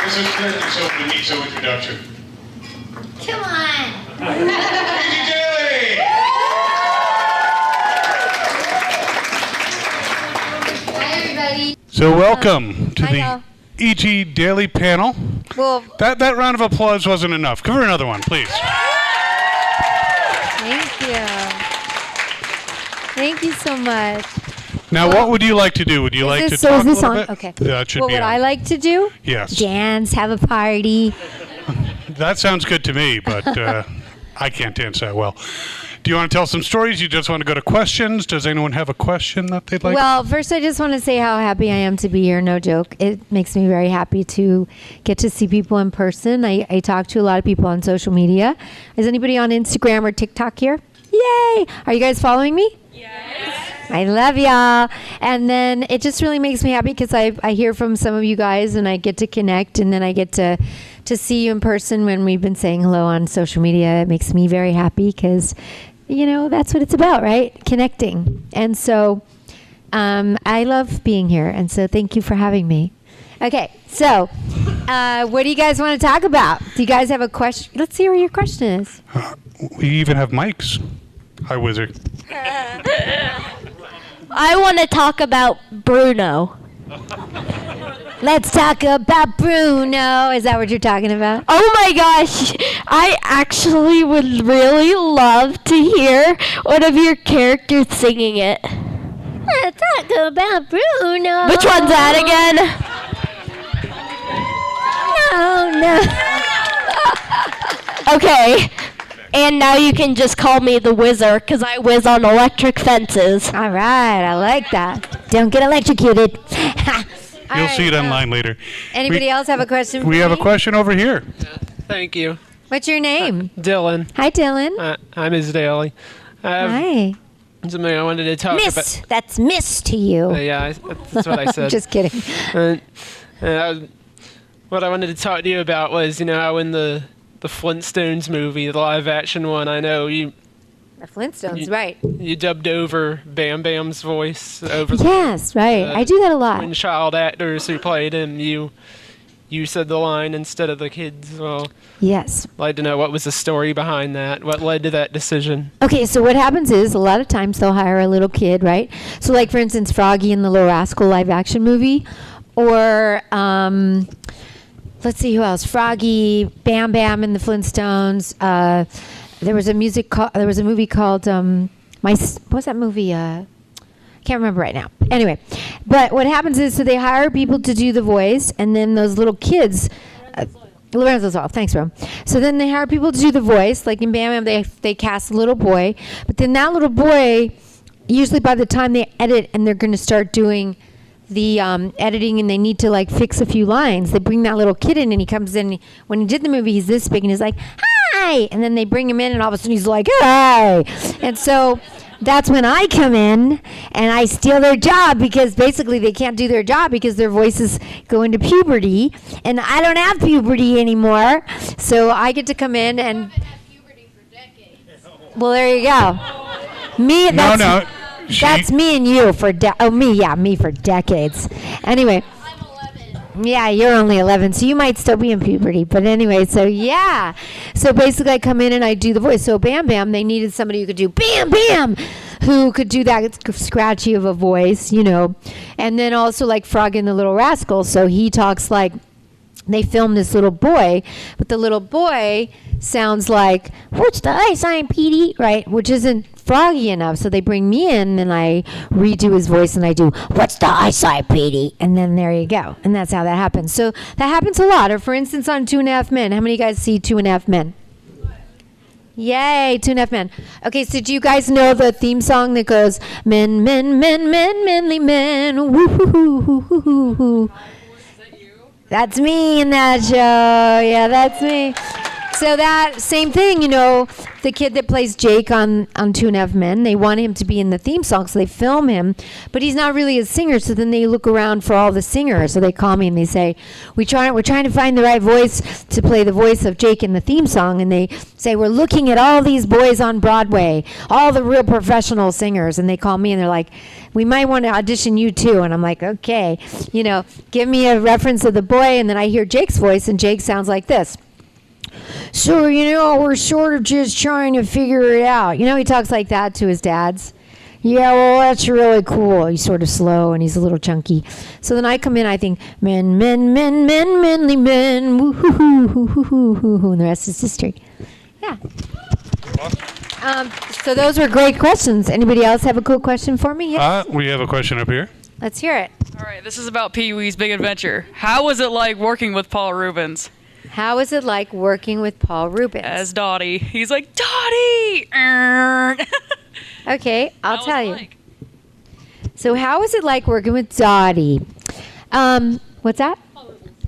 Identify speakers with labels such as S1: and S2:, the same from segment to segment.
S1: This is Clint and Soap the Meat Show introduction.
S2: Come on.
S1: E.G. Daily!
S2: Hi, everybody.
S3: So welcome to
S2: Hi,
S3: the
S2: y'all.
S3: E.G. Daily panel.
S2: Well,
S3: That round of applause wasn't enough. Give her another one, please.
S2: thank you. Thank you so much.
S3: Now, what would you like to do? Would you like to
S2: So
S3: talk
S2: is
S3: a
S2: this
S3: little
S2: on?
S3: bit?
S2: Okay.
S3: Yeah, it should
S2: What
S3: be
S2: would
S3: on.
S2: I like to do?
S3: Yes.
S2: Dance, have a party.
S3: That sounds good to me, but I can't dance that well. Do you want to tell some stories? You just want to go to questions? Does anyone have a question that they'd like?
S2: Well, first I just want to say how happy I am to be here. No joke. It makes me very happy to get to see people in person. I talk to a lot of people on social media. Is anybody on Instagram or TikTok here? Yay! Are you guys following me? Yes. I love y'all. And then it just really makes me happy because I hear from some of you guys and I get to connect, and then I get to see you in person when we've been saying hello on social media. It makes me very happy because, you know, that's what it's about, right? Connecting. And so I love being here. And so thank you for having me. Okay, so what do you guys want to talk about? Do you guys have a question? Let's see what your question is.
S3: We even have mics. Hi, Wizard.
S4: I want to talk about Bruno.
S2: Let's talk about Bruno. Is that what you're talking about?
S4: Oh my gosh, I actually would really love to hear one of your characters singing it.
S2: Let's talk about Bruno.
S4: Which one's that again?
S2: No.
S4: Okay, and now you can just call me the Whizzer because I whiz on electric fences.
S2: All right, I like that. Don't get electrocuted.
S3: You'll see it online later.
S2: Anybody else have a question for
S3: We have a
S2: me?
S3: question over here.
S5: Thank you.
S2: What's your name?
S5: Dylan.
S2: Hi, Dylan.
S5: I'm Ms. Daly. I have
S2: Hi.
S5: something I wanted to talk
S2: Miss. That's Miss to you.
S5: about. That's what I said.
S2: Just kidding.
S5: What I wanted to talk to you about was, you know, how in the Flintstones movie, the live action one, I know you
S2: The Flintstones, right.
S5: you dubbed over Bam Bam's voice over
S2: Yes, right. I do that a lot.
S5: when child actors who played him. You said the line instead of the kids. Well,
S2: Yes.
S5: I'd like to know what was the story behind that. What led to that decision?
S2: Okay, so what happens is a lot of times they'll hire a little kid, right? So like, for instance, Froggy in the Little Rascal live action movie, or let's see who else. Froggy, Bam Bam in the Flintstones. There was a movie called what was that movie? I can't remember right now. Anyway, but what happens is, so they hire people to do the voice, and then those little kids. Lorenzo's off. Thanks, Ro. So then they hire people to do the voice, like in Bam Bam. They cast a little boy, but then that little boy, usually by the time they edit and they're going to start doing the editing and they need to like fix a few lines, they bring that little kid in, and he comes in. When he did the movie, he's this big and he's like, "Hi!" And then they bring him in, and all of a sudden he's like, "Hi!" And so that's when I come in and I steal their job, because basically they can't do their job because their voices go into puberty, and I don't have puberty anymore. So I get to come in and. Well, there you go. Me. That's,
S3: No.
S2: That's me and you for me for decades. Anyway. Yeah, you're only 11, so you might still be in puberty. But anyway, so yeah. So basically I come in and I do the voice. So Bam Bam, they needed somebody who could do Bam Bam, who could do that scratchy of a voice, you know. And then also like Frog in the Little Rascal. So he talks like, they filmed this little boy, but the little boy sounds like, "What's the ice, I'm Petey," right? Which isn't froggy enough. So they bring me in and I redo his voice and I do, "What's the ice, I'm Petey?" And then there you go. And that's how that happens. So that happens a lot. Or for instance, on 2.5 Men. How many of you guys see 2.5 Men? Yay, 2.5 Men. Okay, so do you guys know the theme song that goes, "Men, men, men, men, manly men, woo hoo hoo hoo hoo hoo hoo"? That's me in that show. Yeah, that's me. So that same thing, the kid that plays Jake on Two and a Half Men, they want him to be in the theme song, so they film him, but he's not really a singer. So then they look around for all the singers. So they call me and they say, we're trying to find the right voice to play the voice of Jake in the theme song. And they say, we're looking at all these boys on Broadway, all the real professional singers. And they call me and they're like, we might want to audition you too. And I'm like, okay, give me a reference of the boy. And then I hear Jake's voice, and Jake sounds like this. So, we're sort of just trying to figure it out. He talks like that to his dads. Yeah, well, that's really cool. He's sort of slow and he's a little chunky. So then I come in, I think, men, manly men, woo-hoo-hoo, and the rest is history. Yeah. So those were great questions. Anybody else have a cool question for me? Yes?
S3: We have a question up here.
S2: Let's hear it.
S6: All right, this is about Peewees Big Adventure. How was it like working with Paul Rubens?
S2: How is it like working with Paul Rubens?
S6: As Dottie. He's like, Dottie!
S2: Okay, I'll
S6: How
S2: tell
S6: was
S2: you.
S6: it like?
S2: So how is it like working with Dottie? What's that?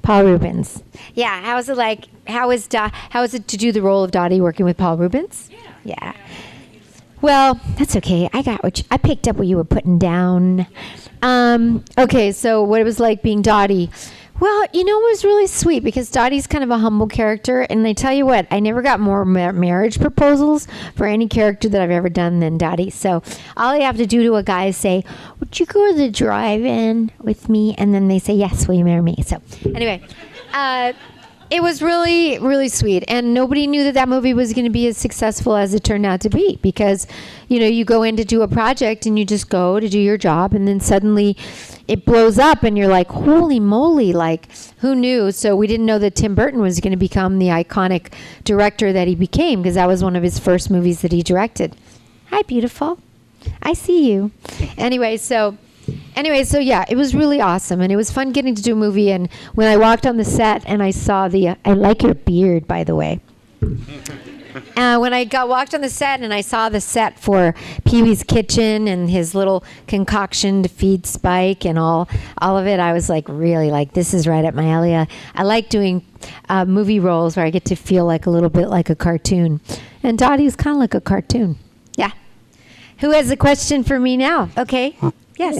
S2: Paul Rubens. Yeah, how is it like? How is it to do the role of Dottie working with Paul Rubens? Yeah. Well, that's okay. I picked up what you were putting down. Okay, so what it was like being Dottie. Well, it was really sweet because Dottie's kind of a humble character. And I tell you what, I never got more marriage proposals for any character that I've ever done than Dottie. So all I have to do to a guy is say, would you go to the drive-in with me? And then they say, yes, will you marry me? So anyway, it was really, really sweet. And nobody knew that movie was going to be as successful as it turned out to be because, you go in to do a project and you just go to do your job and then suddenly it blows up and you're like, holy moly, like who knew? So we didn't know that Tim Burton was going to become the iconic director that he became because that was one of his first movies that he directed. Hi, beautiful. I see you. Anyway, so yeah, it was really awesome, and it was fun getting to do a movie. And when I walked on the set and I saw I like your beard, by the way. When I walked on the set and I saw the set for Pee-wee's Kitchen and his little concoction to feed Spike and all of it, I was like, really, like, this is right up my alley. I like doing movie roles where I get to feel like a little bit like a cartoon. And Dottie's kind of like a cartoon. Yeah. Who has a question for me now? Okay. Yes.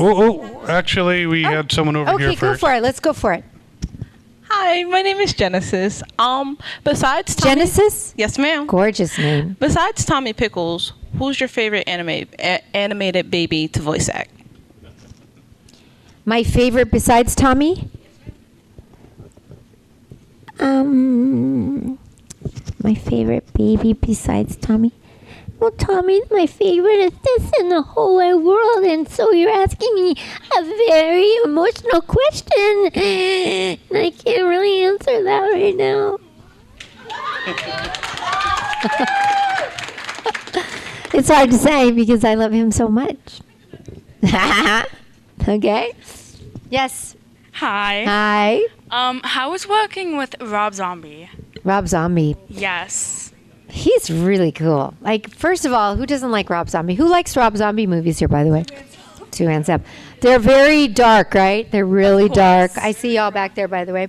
S3: Actually, we had someone over here
S2: Okay,
S3: first.
S2: go for it. Let's go for it.
S7: Hi, my name is Genesis. Besides Tommy,
S2: Genesis?
S7: yes, ma'am.
S2: Gorgeous name.
S7: Besides Tommy Pickles, who's your favorite animated baby to voice act?
S2: My favorite besides Tommy? My favorite baby besides Tommy? Well, Tommy's my favorite in the whole wide world, and so you're asking me a very emotional question, and I can't really answer that right now. It's hard to say because I love him so much. Okay? Yes.
S8: Hi.
S2: Hi.
S8: How was working with Rob Zombie?
S2: Rob Zombie.
S8: Yes.
S2: He's really cool. Like, first of all, who doesn't like Rob Zombie? Who likes Rob Zombie movies here, by the way? 2 hands up. They're very dark, right? They're really dark. I see y'all back there, by the way.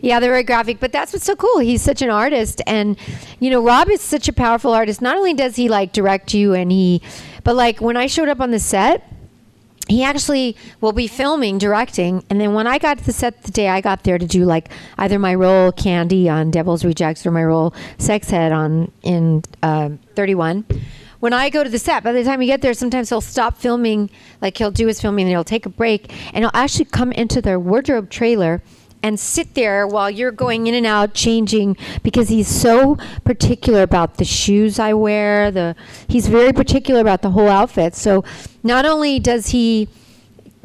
S2: Yeah, they're very graphic, but that's what's so cool. He's such an artist, and Rob is such a powerful artist. Not only does he like direct you, but like when I showed up on the set, he actually will be filming, directing, and then when I got to the set the day I got there to do like either my role Candy on Devil's Rejects or my role Sexhead in 31. When I go to the set, by the time we get there, sometimes he'll stop filming, like he'll do his filming and he'll take a break, and he'll actually come into their wardrobe trailer and sit there while you're going in and out changing because he's so particular about the shoes I wear. He's very particular about the whole outfit. So not only does he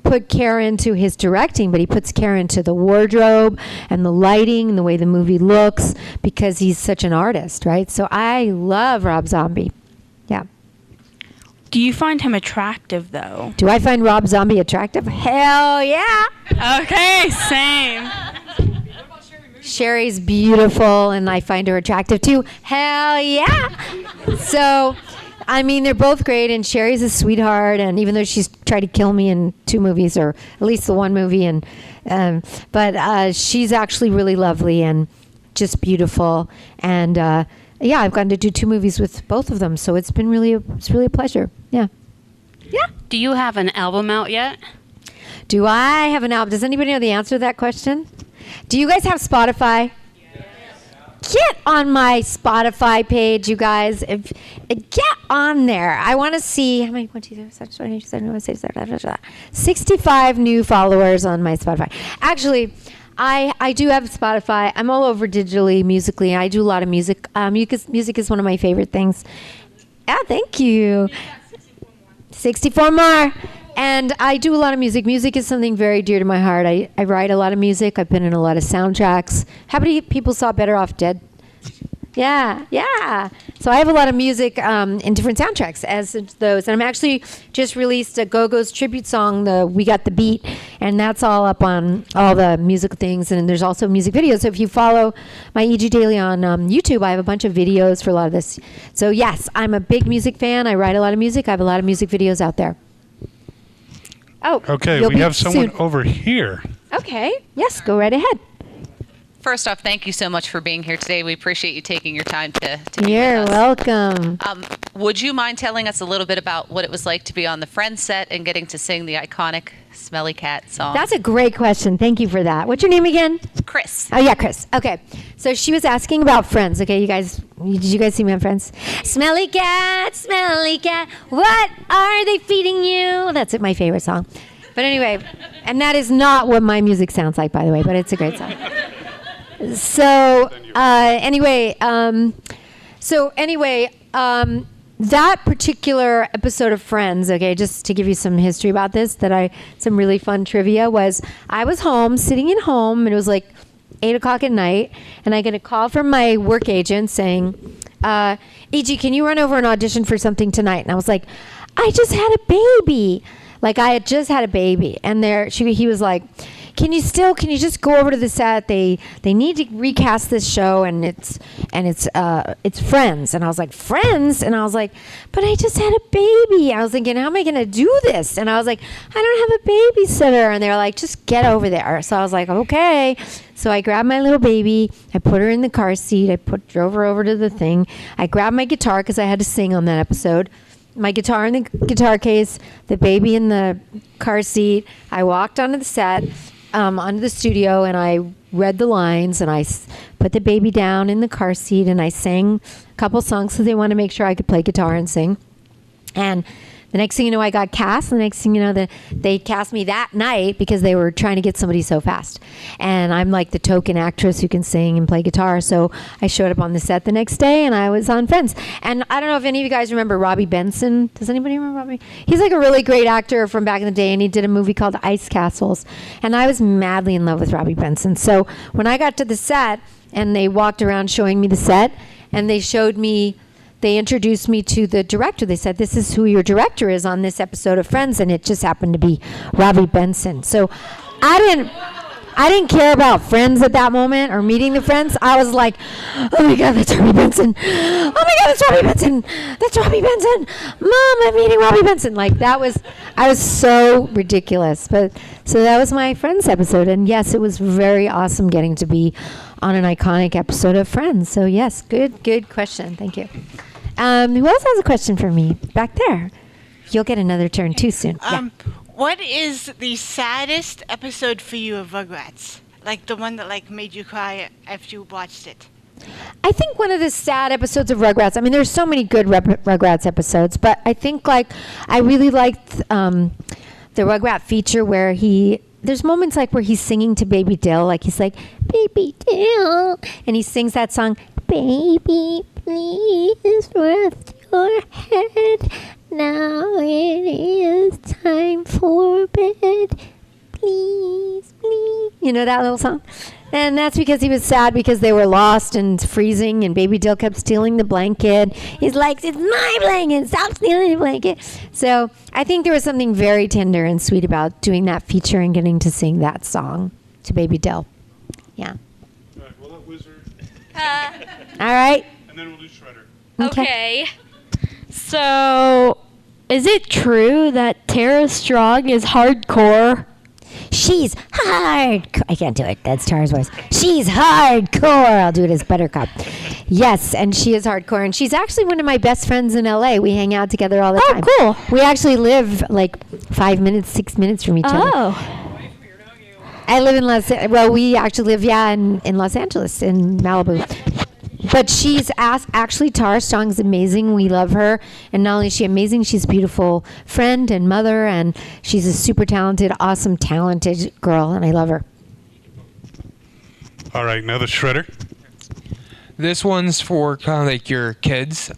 S2: put care into his directing, but he puts care into the wardrobe and the lighting and the way the movie looks because he's such an artist, right? So I love Rob Zombie. Yeah.
S8: Do you find him attractive, though?
S2: Do I find Rob Zombie attractive? Hell yeah.
S8: Okay, same.
S2: Sherry's beautiful, and I find her attractive too. Hell yeah. So, I mean, they're both great, and Sherry's a sweetheart, and even though she's tried to kill me in 2 movies, or at least the 1 movie, but she's actually really lovely, and just beautiful. And yeah, I've gotten to do 2 movies with both of them, so it's been really a pleasure. Yeah. Yeah.
S9: Do you have an album out yet?
S2: Do I have an album? Does anybody know the answer to that question? Do you guys have Spotify? Get on my Spotify page, you guys. Get on there. I want to see how many. 65 new followers on my Spotify. Actually, I do have Spotify. I'm all over digitally, musically. I do a lot of music. Music is one of my favorite things. Yeah, thank you. 64 more. And I do a lot of music. Music is something very dear to my heart. I write a lot of music. I've been in a lot of soundtracks. How many people saw Better Off Dead? Yeah. So I have a lot of music in different soundtracks as those. And I'm actually just released a Go-Go's tribute song, the We Got the Beat, and that's all up on all the musical things. And there's also music videos. So if you follow my EG Daily on YouTube, I have a bunch of videos for a lot of this. So yes, I'm a big music fan. I write a lot of music. I have a lot of music videos out there. Oh,
S3: okay, we have someone over here.
S2: Okay, yes, go right ahead.
S10: First off, thank you so much for being here today. We appreciate you taking your time to be
S2: You're
S10: with us.
S2: welcome.
S10: Would you mind telling us a little bit about what it was like to be on the Friends set and getting to sing the iconic Smelly Cat song?
S2: That's a great question. Thank you for that. What's your name again?
S10: Chris.
S2: Oh, yeah, Chris. Okay. So she was asking about Friends. Okay, did you guys see me on Friends? Smelly cat, what are they feeding you? That's my favorite song. But anyway, and that is not what my music sounds like, by the way, but it's a great song. So anyway, that particular episode of Friends, okay, just to give you some history about this, some really fun trivia was I was home, sitting at home, and it was like 8 o'clock at night, and I get a call from my work agent saying, E.G., can you run over and audition for something tonight? And I was like, I just had a baby. Like I had just had a baby, and he was like, can you just go over to the set? They need to recast this show, and it's Friends. And I was like, Friends? And I was like, but I just had a baby. I was thinking, how am I going to do this? And I was like, I don't have a babysitter. And they were like, just get over there. So I was like, okay. So I grabbed my little baby. I put her in the car seat. I drove her over to the thing. I grabbed my guitar because I had to sing on that episode. My guitar in the guitar case, the baby in the car seat. I walked onto the set, onto the studio, and I read the lines, and I put the baby down in the car seat, and I sang a couple songs because they wanted to make sure I could play guitar and sing. And the next thing you know, I got cast. The next thing you know, they cast me that night because they were trying to get somebody so fast. And I'm like the token actress who can sing and play guitar. So I showed up on the set the next day, and I was on Friends. And I don't know if any of you guys remember Robbie Benson. Does anybody remember Robbie? He's like a really great actor from back in the day, and he did a movie called Ice Castles. And I was madly in love with Robbie Benson. So when I got to the set, and they walked around showing me the set, and they introduced me to the director. They said, this is who your director is on this episode of Friends, and it just happened to be Robbie Benson. So I didn't care about Friends at that moment or meeting the Friends. I was like, oh my God, that's Robbie Benson. Oh my God, that's Robbie Benson. That's Robbie Benson. Mom, I'm meeting Robbie Benson. Like I was so ridiculous. But so that was my Friends episode. And yes, it was very awesome getting to be on an iconic episode of Friends. So yes, good question. Thank you. Who else has a question for me? Back there. You'll get another turn too soon. Yeah.
S11: What is the saddest episode for you of Rugrats? Like the one that made you cry after you watched it?
S2: I think one of the sad episodes of Rugrats, I mean, there's so many good Rugrats episodes, but I think I really liked the Rugrat feature where there's moments where he's singing to Baby Dill, he's like, Baby Dill, and he sings that song, Baby, please rest your head. Now it is time for bed. Please, please. You know that little song? And that's because he was sad because they were lost and freezing, and Baby Dill kept stealing the blanket. He's like, it's my blanket. Stop stealing the blanket. So I think there was something very tender and sweet about doing that feature and getting to sing that song to Baby Dill. Yeah.
S3: All right, we'll let Wizard.
S2: All right.
S3: And then we'll do Shredder.
S4: Okay. So, is it true that Tara Strong is hardcore?
S2: She's hard. I can't do it. That's Tara's voice. She's hardcore. I'll do it as Buttercup. Yes, and she is hardcore. And she's actually one of my best friends in LA. We hang out together all the time.
S4: Oh, cool.
S2: We actually live like 5 minutes, 6 minutes from each other.
S4: Oh.
S2: I live in we actually live, in Los Angeles, in Malibu. But she's actually, Tara Strong's amazing. We love her. And not only is she amazing, she's a beautiful friend and mother, and she's a super talented, awesome, talented girl, and I love her.
S3: All right, now the shredder.
S12: This one's for kind of like your kids.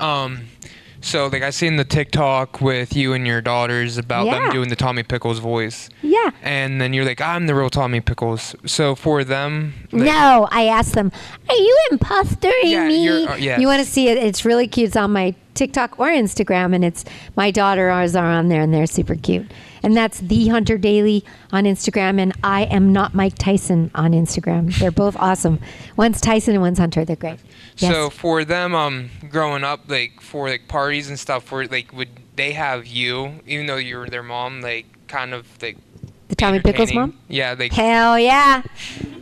S12: So like I seen the TikTok with you and your daughters about them doing the Tommy Pickles voice.
S2: Yeah.
S12: And then you're like, I'm the real Tommy Pickles. So for them.
S2: No, I asked them, are you impostering me?
S12: Yes.
S2: You want to see it? It's really cute. It's on my TikTok or Instagram, and it's my daughters are on there, and they're super cute. And that's The Hunter Daily on Instagram, and I Am Not Mike Tyson on Instagram. They're both awesome. One's Tyson and one's Hunter. They're great. Yes.
S12: So for them, growing up, like for like parties and stuff, for like would they have you, even though you're their mom, like kind of like
S2: the Tommy Pickles mom?
S12: Yeah, like
S2: hell yeah,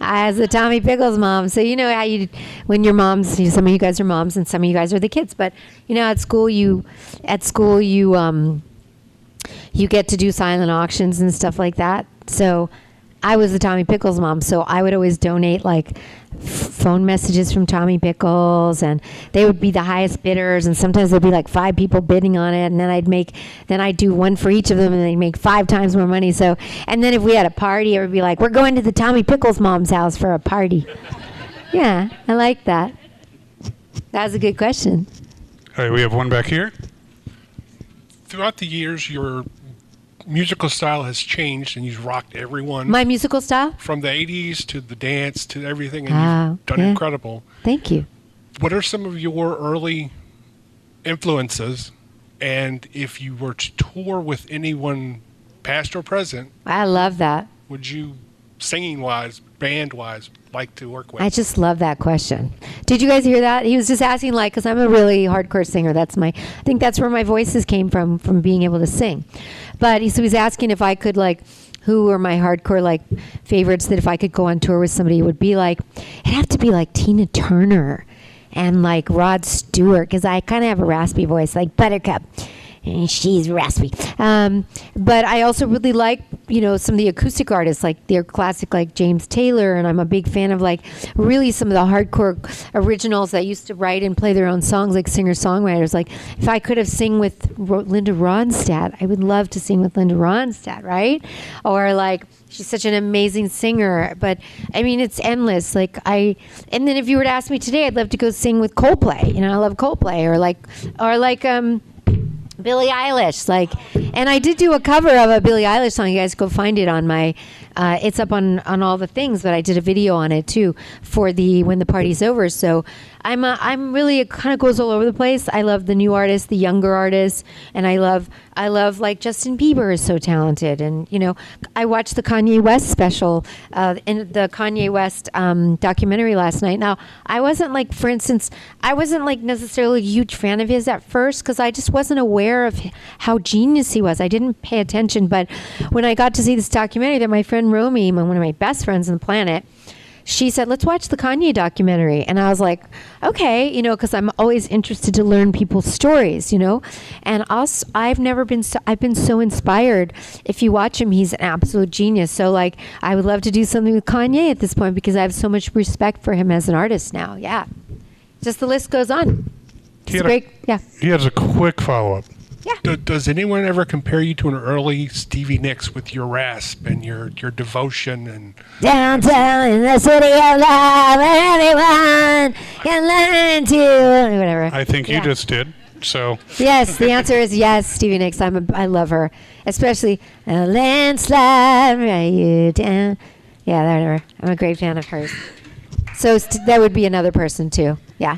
S2: I was the Tommy Pickles mom. So you know how when your moms, some of you guys are moms and some of you guys are the kids, but you know at school you get to do silent auctions and stuff like that. So I was the Tommy Pickles mom, so I would always donate like phone messages from Tommy Pickles, and they would be the highest bidders, and sometimes there'd be like 5 people bidding on it, and then I'd do one for each of them, and they'd make 5 times more money. So, and then if we had a party, it would be like, we're going to the Tommy Pickles mom's house for a party. Yeah, I like that. That was a good question.
S3: All right, we have one back here.
S13: Throughout the years, your musical style has changed, and you've rocked everyone.
S2: My musical style?
S13: From the 80s to the dance to everything, and you've done incredible.
S2: Thank you.
S13: What are some of your early influences, and if you were to tour with anyone, past or present,
S2: I love that.
S13: would you, singing-wise, band-wise, like to work with?
S2: I just love that question. Did you guys hear that? He was just asking, like, because I'm a really hardcore singer. I think that's where my voices came from being able to sing. But he was asking if I could, like, who were my hardcore, like, favorites that if I could go on tour with somebody, it would be like, it'd have to be like Tina Turner and like Rod Stewart, because I kind of have a raspy voice, like Buttercup. And she's raspy. But I also really like, some of the acoustic artists, like their classic, like James Taylor, and I'm a big fan of like really some of the hardcore originals that used to write and play their own songs, like singer-songwriters. Like if I could have sing with Linda Ronstadt, I would love to sing with Linda Ronstadt, right? Or like, she's such an amazing singer. But I mean, it's endless. And then if you were to ask me today, I'd love to go sing with Coldplay. I love Coldplay, or like Billie Eilish, and I did do a cover of a Billie Eilish song. You guys go find it on my, it's up on all the things, but I did a video on it too for When the Party's Over. So I'm really, it kind of goes all over the place. I love the new artists, the younger artists, and I love like Justin Bieber is so talented. And, I watched the Kanye West special, in the Kanye West documentary last night. Now, I wasn't like, for instance, I wasn't like necessarily a huge fan of his at first, because I just wasn't aware of how genius he was. I didn't pay attention, but when I got to see this documentary that my friend Romy, one of my best friends on the planet, she said, let's watch the Kanye documentary. And I was like, okay, because I'm always interested to learn people's stories, And also, I've been so inspired. If you watch him, he's an absolute genius. So like, I would love to do something with Kanye at this point, because I have so much respect for him as an artist now. Yeah. Just the list goes on. It's great. Yeah.
S3: He has a quick follow-up.
S2: Yeah.
S13: Does anyone ever compare you to an early Stevie Nicks with your rasp and your devotion and
S2: downtown in the city of love, where everyone can learn to whatever?
S3: I think you just did. So
S2: yes, the answer is yes, Stevie Nicks. I love her, especially a landslide right you down. Yeah, whatever. I'm a great fan of hers. So that would be another person too. Yeah.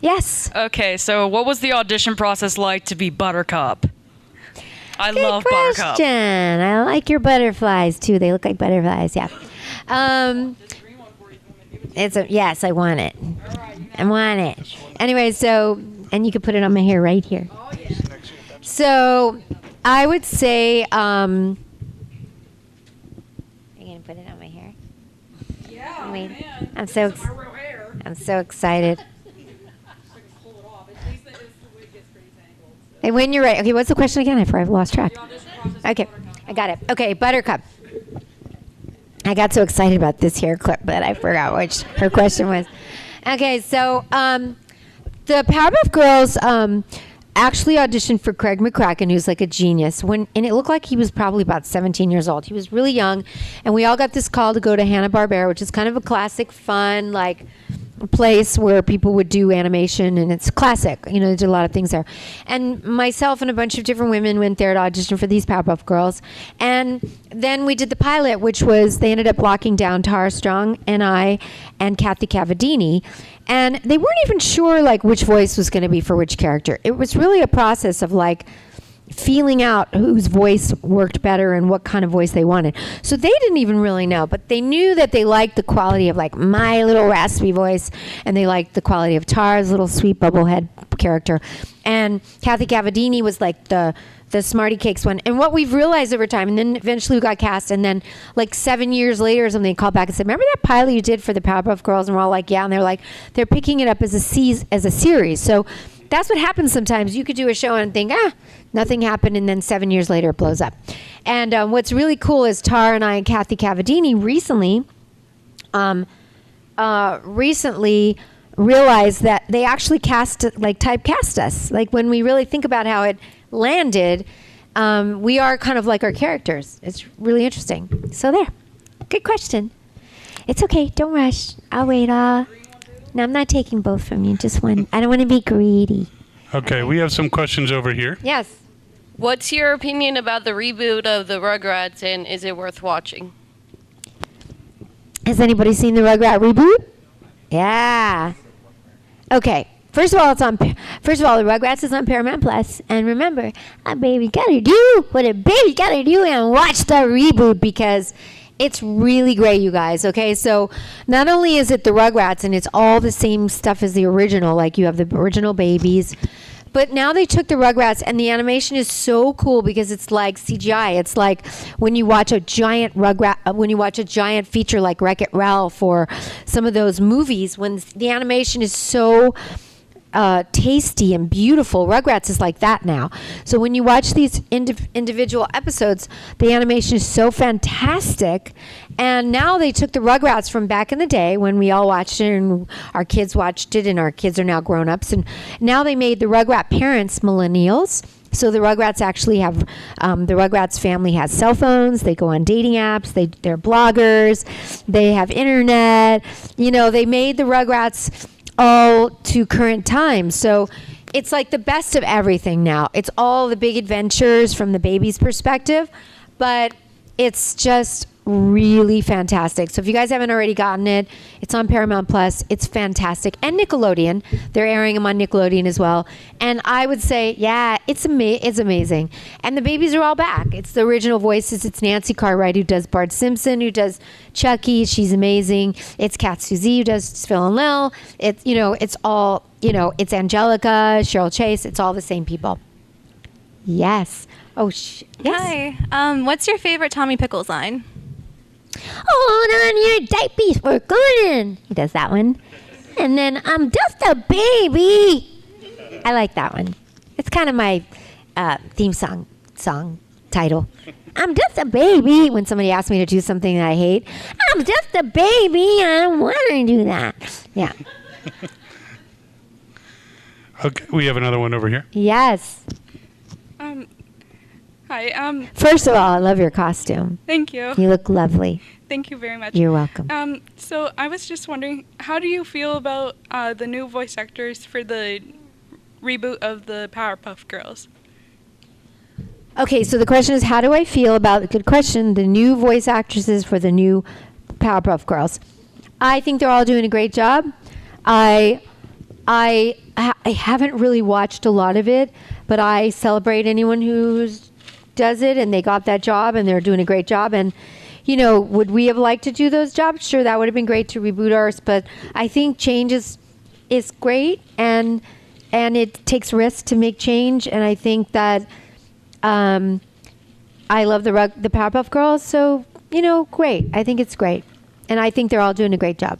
S2: Yes.
S6: Okay, so what was the audition process like to be Buttercup? I
S2: Good
S6: love
S2: question.
S6: Buttercup.
S2: I like your butterflies too. They look like butterflies. Yeah. Yes, I want it. I want it. Anyway, so, and you can put it on my hair right here. So I would say you gonna put it on my hair?
S6: Yeah,
S2: Wait,
S6: man.
S2: I'm so I'm so excited. And when you're ready, okay, what's the question again? I've lost track. Okay, I got it. Okay, Buttercup. I got so excited about this hair clip that I forgot which her question was. Okay, so the Powerpuff Girls actually auditioned for Craig McCracken, who's like a genius. And it looked like he was probably about 17 years old. He was really young, and we all got this call to go to Hanna-Barbera, which is kind of a classic, fun, like place where people would do animation, and it's classic. You know, they did a lot of things there. And myself and a bunch of different women went there to audition for these Powerpuff Girls. And then we did the pilot, which was, they ended up locking down Tara Strong and I and Kathy Cavadini. And they weren't even sure like which voice was going to be for which character. It was really a process of like feeling out whose voice worked better and what kind of voice they wanted. So they didn't even really know, but they knew that they liked the quality of like my little raspy voice, and they liked the quality of Tara's little sweet bubblehead character. And Kathy Cavadini was like the Smarty Cakes one. And what we've realized over time, and then eventually we got cast, and then like 7 years later or something, they called back and said, remember that pilot you did for the Powerpuff Girls? And we're all like, yeah. And they're like, they're picking it up as a series. So that's what happens sometimes. You could do a show and think, nothing happened, and then 7 years later it blows up. And what's really cool is Tara and I and Kathy Cavadini recently realized that they actually typecast us. Like when we really think about how it landed, we are kind of like our characters. It's really interesting. So there. Good question. It's okay. Don't rush. I'll wait. No, I'm not taking both from you. Just one. I don't want to be greedy.
S3: Okay, we have some questions over here.
S2: Yes.
S14: What's your opinion about the reboot of the Rugrats, and is it worth watching?
S2: Has anybody seen the Rugrat reboot? Yeah. Okay. First of all, the Rugrats is on Paramount Plus, and remember, a baby gotta do what a baby gotta do and watch the reboot because it's really great, you guys, okay? So not only is it the Rugrats and it's all the same stuff as the original, like you have the original babies, but now they took the Rugrats and the animation is so cool because it's like CGI. It's like when you watch a giant feature like Wreck-It Ralph or some of those movies, when the animation is so tasty and beautiful. Rugrats is like that now. So when you watch these individual episodes, the animation is so fantastic. And now they took the Rugrats from back in the day when we all watched it and our kids watched it, and our kids are now grown-ups. And now they made the Rugrat parents millennials. So the Rugrats actually have, the Rugrats family has cell phones. They go on dating apps. They're bloggers. They have internet. You know, they made the Rugrats all to current times. So it's like the best of everything now. It's all the big adventures from the baby's perspective, but it's just really fantastic. So if you guys haven't already gotten it, it's on Paramount Plus. It's fantastic. And Nickelodeon. They're airing them on Nickelodeon as well. And I would say, yeah, it's amazing. And the babies are all back. It's the original voices. It's Nancy Cartwright who does Bart Simpson, who does Chucky. She's amazing. It's Kat Suzy who does Phil and Lil. It's all, it's Angelica, Cheryl Chase. It's all the same people. Yes. Yes.
S15: Hi. What's your favorite Tommy Pickles line?
S2: Hold on your diapers, we're going. He does that one. And then, I'm just a baby. I like that one. It's kind of my theme song title. I'm just a baby. When somebody asks me to do something that I hate, I'm just a baby. I don't want to do that. Yeah.
S3: Okay, we have another one over here.
S2: Yes.
S15: Hi.
S2: First of all, I love your costume.
S15: Thank you.
S2: You look lovely.
S15: Thank you very much.
S2: You're welcome.
S15: So I was just wondering, how do you feel about the new voice actors for the reboot of the Powerpuff Girls?
S2: Okay, so the question is, how do I feel about, good question, the new voice actresses for the new Powerpuff Girls? I think they're all doing a great job. I haven't really watched a lot of it, but I celebrate anyone who does it and they got that job and they're doing a great job. And, would we have liked to do those jobs? Sure, that would have been great to reboot ours, but I think change is great and it takes risk to make change. And I think that I love the Powerpuff Girls, so great. I think it's great. And I think they're all doing a great job.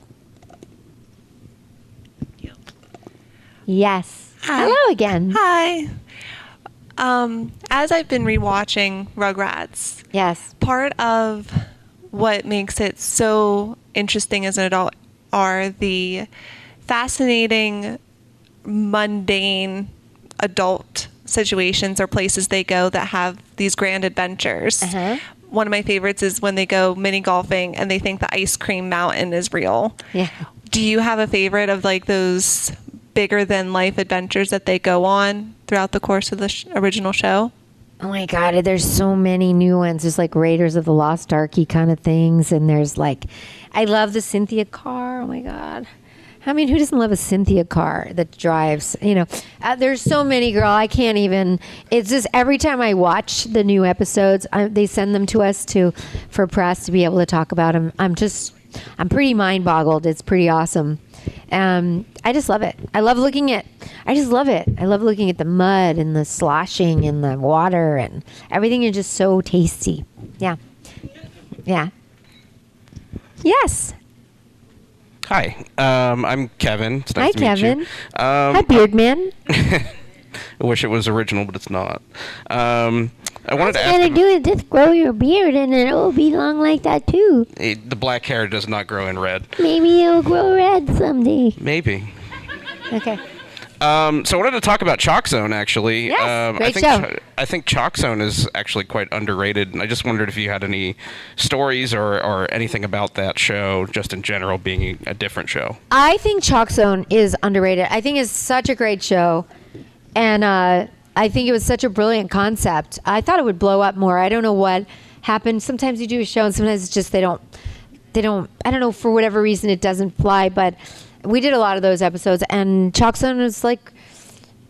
S2: Yes.
S16: Hi.
S2: Hello again.
S16: Hi. As I've been rewatching Rugrats,
S2: yes,
S16: part of what makes it so interesting as an adult are the fascinating, mundane adult situations or places they go that have these grand adventures. One of my favorites is when they go mini golfing and they think the ice cream mountain is real.
S2: Yeah.
S16: Do you have a favorite of like those bigger than life adventures that they go on throughout the course of the original show?
S2: Oh my God, there's so many new ones. There's like Raiders of the Lost Arky kind of things. And there's like, I love the Cynthia car. Oh my God. I mean, who doesn't love a Cynthia car that drives? There's so many, girl. I can't even. It's just every time I watch the new episodes, they send them to us for press to be able to talk about them. I'm pretty mind boggled. It's pretty awesome. I just love it. I just love it. I love looking at the mud and the sloshing and the water and everything is just so tasty. Yeah. Yeah. Yes.
S17: Hi, I'm Kevin. It's nice
S2: Hi,
S17: to meet
S2: Kevin.
S17: you.
S2: Hi, Beardman.
S17: I wish it was original, but it's not. I wanted to
S2: All you
S17: ask.
S2: gotta do is just grow your beard and then it'll be long like that too.
S17: The black hair does not grow in red.
S2: Maybe it'll grow red someday.
S17: Maybe.
S2: Okay.
S17: So I wanted to talk about ChalkZone, actually.
S2: Yes, great show.
S17: I think ChalkZone is actually quite underrated, and I just wondered if you had any stories or anything about that show, just in general, being a different show.
S2: I think ChalkZone is underrated. I think it's such a great show, and I think it was such a brilliant concept. I thought it would blow up more. I don't know what happened. Sometimes you do a show, and sometimes it's just they don't. I don't know, for whatever reason it doesn't fly, but we did a lot of those episodes, and ChalkZone was like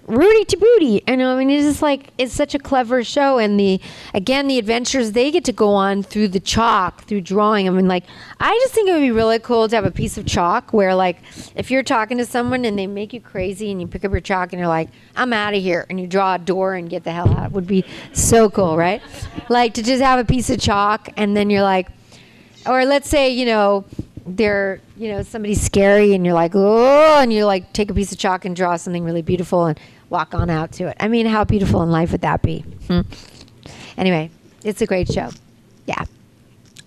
S2: Rudy to Booty. I know. I mean, it's just like, it's such a clever show, and the adventures they get to go on through the chalk, through drawing. I mean, like, I just think it would be really cool to have a piece of chalk where, like, if you're talking to someone and they make you crazy, and you pick up your chalk and you're like, I'm out of here, and you draw a door and get the hell out. It would be so cool, right? Like, to just have a piece of chalk, and then you're like, or let's say, they're, somebody's scary and you're like, oh, and you like take a piece of chalk and draw something really beautiful and walk on out to it. I mean, how beautiful in life would that be? Anyway, it's a great show. Yeah.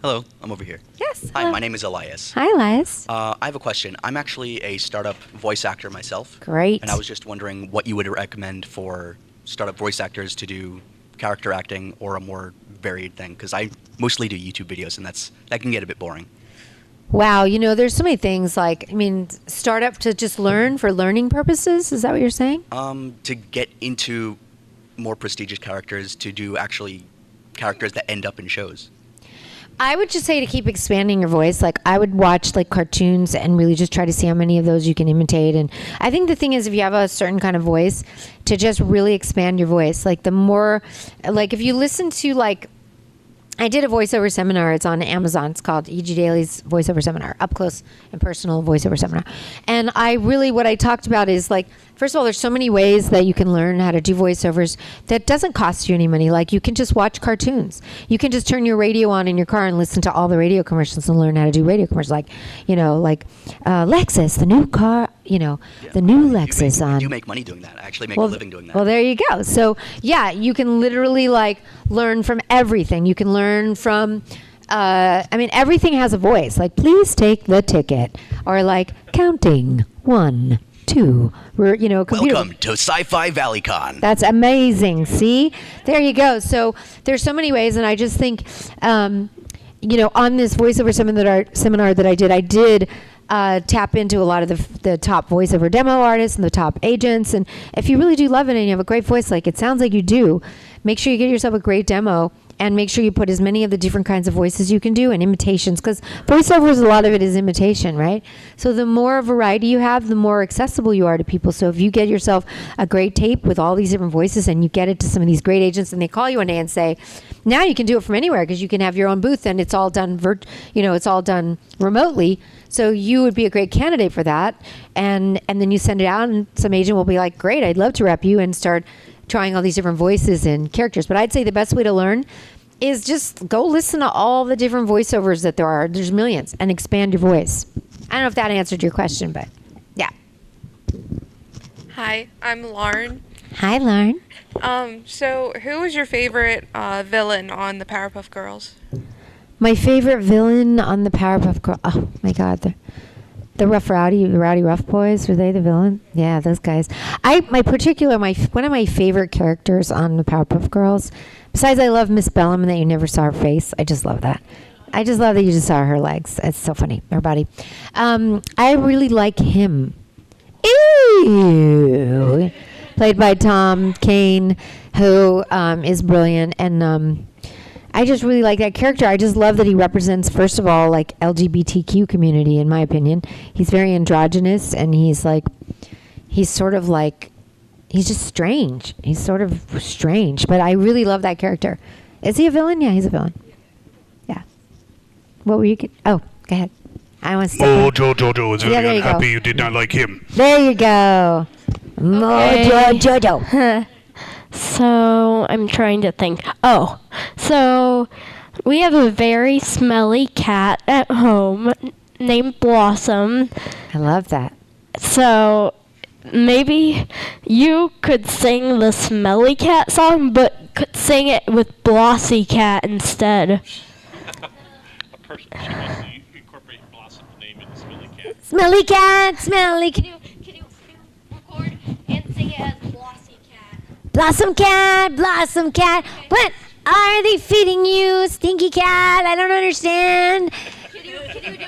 S18: Hello, I'm over here.
S2: Yes.
S18: Hi,
S2: hello.
S18: my name is Elias.
S2: Hi, Elias.
S18: I have a question. I'm actually a startup voice actor myself.
S2: Great.
S18: And I was just wondering what you would recommend for startup voice actors to do character acting or a more varied thing, because I mostly do YouTube videos, and that can get a bit boring.
S2: Wow, there's so many things, like, startup to just learn for learning purposes. Is that what you're saying?
S18: To get into more prestigious characters, to do actually characters that end up in shows.
S2: I would just say to keep expanding your voice. Like, I would watch like cartoons and really just try to see how many of those you can imitate. And I think the thing is, if you have a certain kind of voice, to just really expand your voice. Like, the more, like, if you listen to, like, I did a voiceover seminar. It's on Amazon. It's called E.G. Daly's Voiceover Seminar, Up Close and Personal Voiceover Seminar. And what I talked about is, like, first of all, there's so many ways that you can learn how to do voiceovers that doesn't cost you any money. Like, you can just watch cartoons. You can just turn your radio on in your car and listen to all the radio commercials and learn how to do radio commercials. Like, Lexus, the new car, the new Lexus on.
S18: I do make money doing that. I actually make a living doing that.
S2: Well, there you go. So, yeah, you can literally, like, learn from everything. You can learn from, everything has a voice. Like, please take the ticket. Or, like, counting 1, 2.
S18: Welcome to Sci-Fi Valley Con.
S2: That's amazing. See? There you go. So there's so many ways, and I just think, on this voiceover seminar that I did tap into a lot of the top voiceover demo artists and the top agents. And if you really do love it and you have a great voice, like it sounds like you do, make sure you get yourself a great demo. And make sure you put as many of the different kinds of voices you can do and imitations, because voiceovers, a lot of it is imitation, right? So the more variety you have, the more accessible you are to people. So if you get yourself a great tape with all these different voices and you get it to some of these great agents and they call you one day and say, now you can do it from anywhere because you can have your own booth and it's all done it's all done remotely. So you would be a great candidate for that. And then you send it out and some agent will be like, great, I'd love to rep you, and start trying all these different voices and characters. But I'd say the best way to learn is just go listen to all the different voiceovers that there are. There's millions, and expand your voice. I don't know if that answered your question, but yeah.
S19: Hi, I'm Lauren.
S2: Hi, Lauren.
S19: So who was your favorite villain on the Powerpuff Girls?
S2: My favorite villain on the Powerpuff Girls. Oh my God, the Rowdy Rough Boys. Were they the villain? Yeah, those guys. One of my favorite characters on the Powerpuff Girls. Besides, I love Miss Bellum and that you never saw her face. I just love that. I just love that you just saw her legs. It's so funny. Her body. I really like him. Ew. Played by Tom Kane, who is brilliant, and I just really like that character. I just love that he represents, first of all, like LGBTQ community, in my opinion. He's very androgynous, and he's just strange. He's sort of strange, but I really love that character. Is he a villain? Yeah, he's a villain. Yeah. What were you? Oh, go ahead. I want to step in.
S3: Jojo is very unhappy you did not like him.
S2: There you go. Jojo.
S4: So I'm trying to think. Oh, so we have a very smelly cat at home named Blossom.
S2: I love that.
S4: So maybe you could sing the Smelly Cat song, but could sing it with Blossy Cat instead.
S1: Incorporate Blossom name into Smelly Cat.
S2: Smelly Cat, Smelly Cat.
S4: Can you record and sing it as Blossy Cat?
S2: Blossom Cat, Blossom Cat. What are they feeding you, Stinky Cat? I don't understand.
S4: Can you do it again?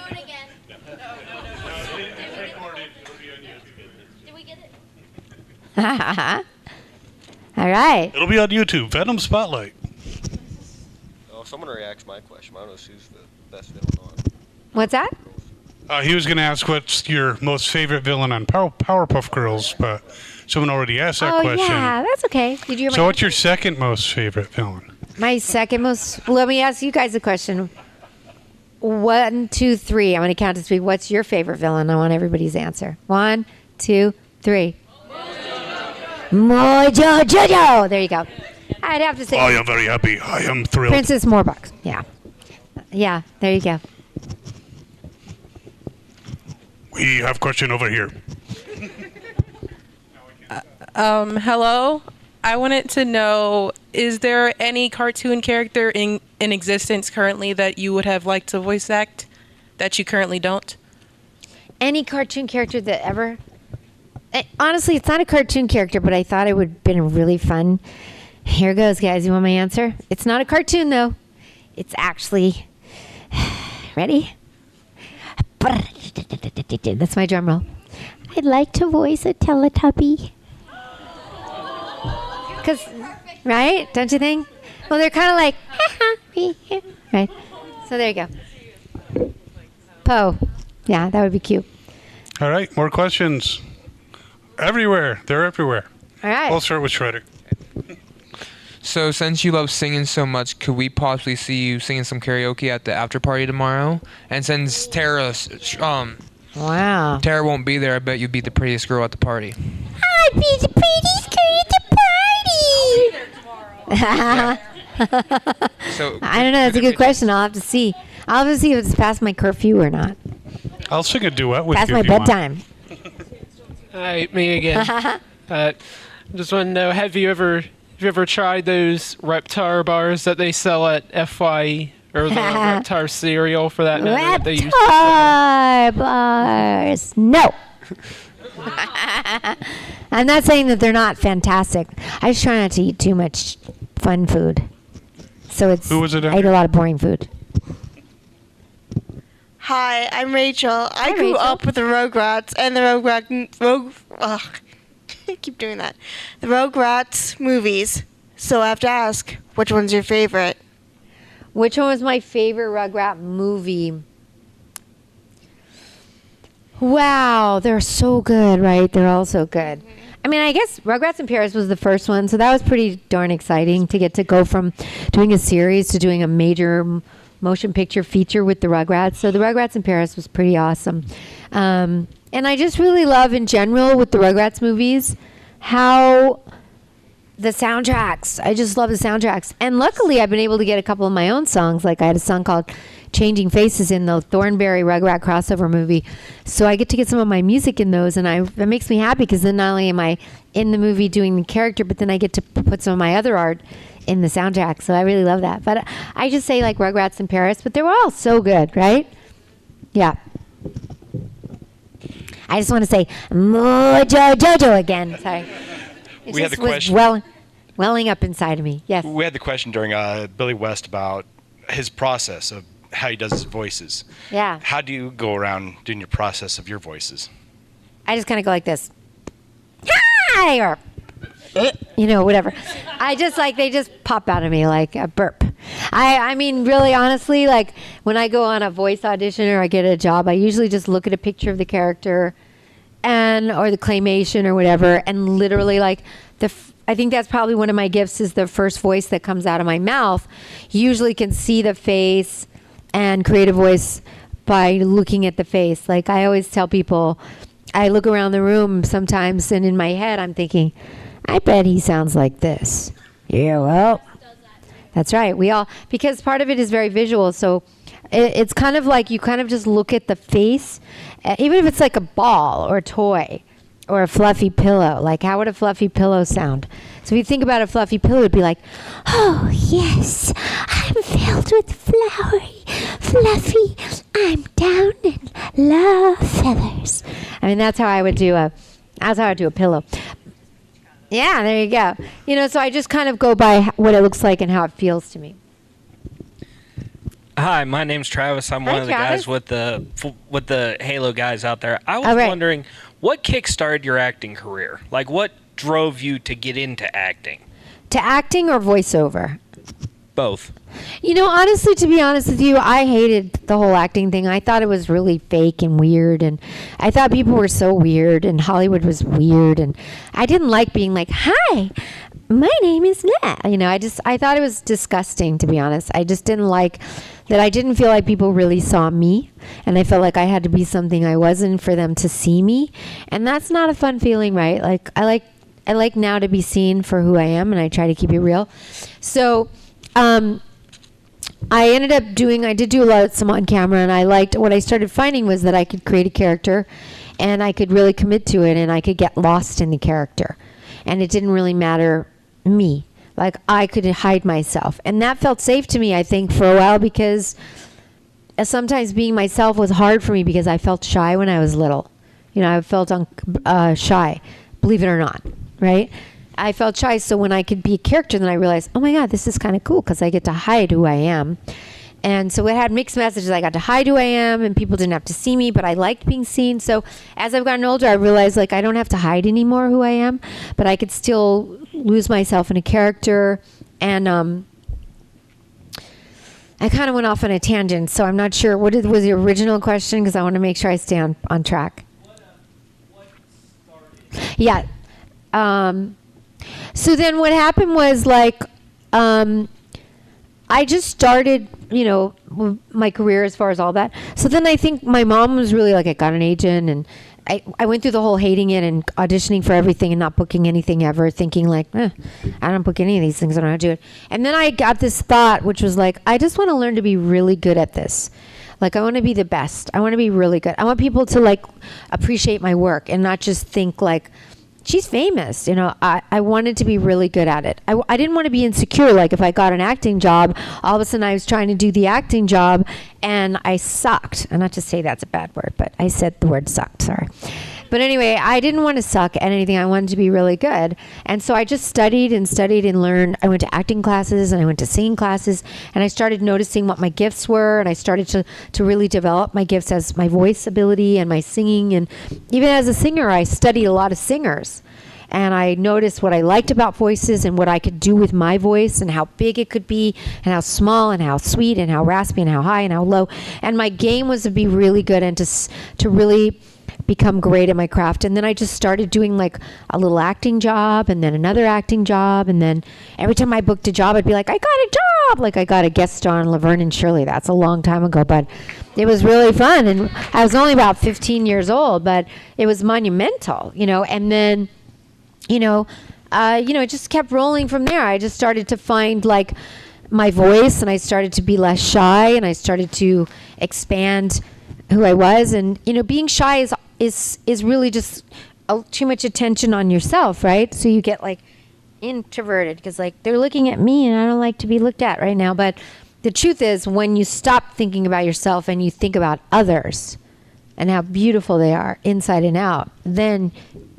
S4: Did we get it?
S2: All right.
S3: It'll be on YouTube. Venom Spotlight.
S20: Oh, if someone reacts my question, I don't know who's the best villain on.
S2: What's that?
S3: He was going to ask what's your most favorite villain on Powerpuff Girls, but someone already asked that question.
S2: Oh, yeah, that's okay. Did you?
S3: So what's your second most favorite villain?
S2: My second most. Let me ask you guys a question. 1, 2, 3. I'm going to count to 3. What's your favorite villain? I want everybody's answer. 1, 2, 3. Mojo. There you go. I'd have to say.
S3: I am very happy. I am thrilled.
S2: Princess Morbucks. Yeah. Yeah. There you go.
S3: We have question over here.
S7: Hello. I wanted to know, is there any cartoon character in existence currently that you would have liked to voice act that you currently don't?
S2: Any cartoon character that ever... Honestly, it's not a cartoon character, but I thought it would have been really fun. Here goes, guys. You want my answer? It's not a cartoon, though. It's actually... Ready? That's my drum roll. I'd like to voice a Teletubby. Right? Don't you think? Well, they're kind of like, right? So there you go. Poe. Yeah, that would be cute.
S3: All right, more questions. Everywhere. They're everywhere.
S2: All right.
S3: We'll start with Shredder.
S12: So since you love singing so much, could we possibly see you singing some karaoke at the after party tomorrow? And since Tara won't be there, I bet you'd be the prettiest girl at the party.
S2: I'd be the prettiest girl at the party.
S12: So
S2: I don't know. That's a good question. I'll have to see. I'll have to see if it's past my curfew or not.
S3: I'll sing a duet with
S2: Past
S3: you
S2: my
S3: if you want.
S2: bedtime.
S5: Hi, me again. Just want to know, have you ever tried those Reptar bars that they sell at FY, or the Reptar cereal for that matter? That they use
S2: Reptar bars. No. I'm not saying that they're not fantastic. I just try not to eat too much fun food. So it's.
S3: Who was it?
S2: I eat a lot of boring food.
S11: Hi, I'm Rachel. I grew up with the Rugrats and the I keep doing that. The Rugrats movies. So I have to ask, which one's your favorite?
S2: Which one was my favorite Rugrat movie? Wow, they're so good, right? They're all so good. I mean, I guess Rugrats in Paris was the first one, so that was pretty darn exciting to get to go from doing a series to doing a major motion picture feature with the Rugrats. So the Rugrats in Paris was pretty awesome. And I just really love in general with the Rugrats movies how the soundtracks. I just love the soundtracks. And luckily, I've been able to get a couple of my own songs. Like I had a song called Changing Faces in the Thornberry Rugrat crossover movie. So I get to get some of my music in those, and that makes me happy because then not only am I in the movie doing the character, but then I get to put some of my other art in the soundtrack. So I really love that. But I just say like Rugrats in Paris, but they were all so good, right? Yeah. I just want to say Mojo Jojo again. Sorry.
S21: We had the question.
S2: Welling up inside of me. Yes.
S21: We had the question during Billy West about his process of how he does his voices.
S2: Yeah.
S21: How do you go around doing your process of your voices?
S2: I just kind of go like this. Hi! Or, whatever. I just they just pop out of me like a burp. I mean, really, honestly, like when I go on a voice audition or I get a job, I usually just look at a picture of the character or the claymation or whatever, and literally I think that's probably one of my gifts is the first voice that comes out of my mouth. You usually can see the face and create a voice by looking at the face. Like I always tell people, I look around the room sometimes and in my head I'm thinking, I bet he sounds like this. Yeah, well, that's right. Because part of it is very visual. So it's kind of like you kind of just look at the face, even if it's like a ball or a toy or a fluffy pillow. Like how would a fluffy pillow sound? So if you think about a fluffy pillow, it'd be like, oh yes, I'm filled with fluffy, I'm down in love feathers. I mean, that's how I would do a pillow. Yeah, there you go. So I just kind of go by what it looks like and how it feels to me.
S22: Hi, my name's Travis. I'm one of the guys with the Halo guys out there. I was wondering, what kickstarted your acting career? Like, what drove you to get into acting?
S2: To acting or voiceover?
S22: Both.
S2: Honestly, to be honest with you, I hated the whole acting thing. I thought it was really fake and weird, and I thought people were so weird, and Hollywood was weird, and I didn't like being like, hi, my name is Matt. I thought it was disgusting, to be honest. I just didn't like that. I didn't feel like people really saw me, and I felt like I had to be something I wasn't for them to see me, and that's not a fun feeling, right? Like I like now to be seen for who I am, and I try to keep it real. So I did do some on camera, and what I started finding was that I could create a character and I could really commit to it and I could get lost in the character and it didn't really matter me. Like I could hide myself, and that felt safe to me, I think, for a while, because sometimes being myself was hard for me because I felt shy when I was little. I felt shy, believe it or not, right? I felt shy, so when I could be a character, then I realized, oh my God, this is kind of cool because I get to hide who I am. And so it had mixed messages. I got to hide who I am, and people didn't have to see me, but I liked being seen. So as I've gotten older, I realized I don't have to hide anymore who I am, but I could still lose myself in a character. And I kind of went off on a tangent, so I'm not sure. What was the original question? Because I want to make sure I stay on track. Yeah. So then what happened was I just started, my career as far as all that. So then I think my mom was really I got an agent, and I went through the whole hating it and auditioning for everything and not booking anything ever, thinking I don't book any of these things, I don't know how to do it. And then I got this thought, which was I just want to learn to be really good at this. I want to be the best. I want to be really good. I want people to appreciate my work and not just think she's famous. I wanted to be really good at it. I didn't want to be insecure. If I got an acting job, all of a sudden I was trying to do the acting job and I sucked. And not to say that's a bad word, but I said the word sucked, sorry. But anyway, I didn't want to suck at anything. I wanted to be really good. And so I just studied and learned. I went to acting classes and I went to singing classes, and I started noticing what my gifts were, and I started to really develop my gifts as my voice ability and my singing. And even as a singer, I studied a lot of singers. And I noticed what I liked about voices and what I could do with my voice and how big it could be and how small and how sweet and how raspy and how high and how low. And my game was to be really good and to really become great at my craft. And then I just started doing a little acting job and then another acting job. And then every time I booked a job, I'd be like, I got a job. I got a guest star on Laverne and Shirley. That's a long time ago, but it was really fun. And I was only about 15 years old, but it was monumental, And then, it just kept rolling from there. I just started to find like my voice, and I started to be less shy, and I started to expand who I was. And being shy is really just too much attention on yourself, right? So you get like introverted because like they're looking at me, and I don't like to be looked at right now. But the truth is, when you stop thinking about yourself and you think about others and how beautiful they are inside and out, then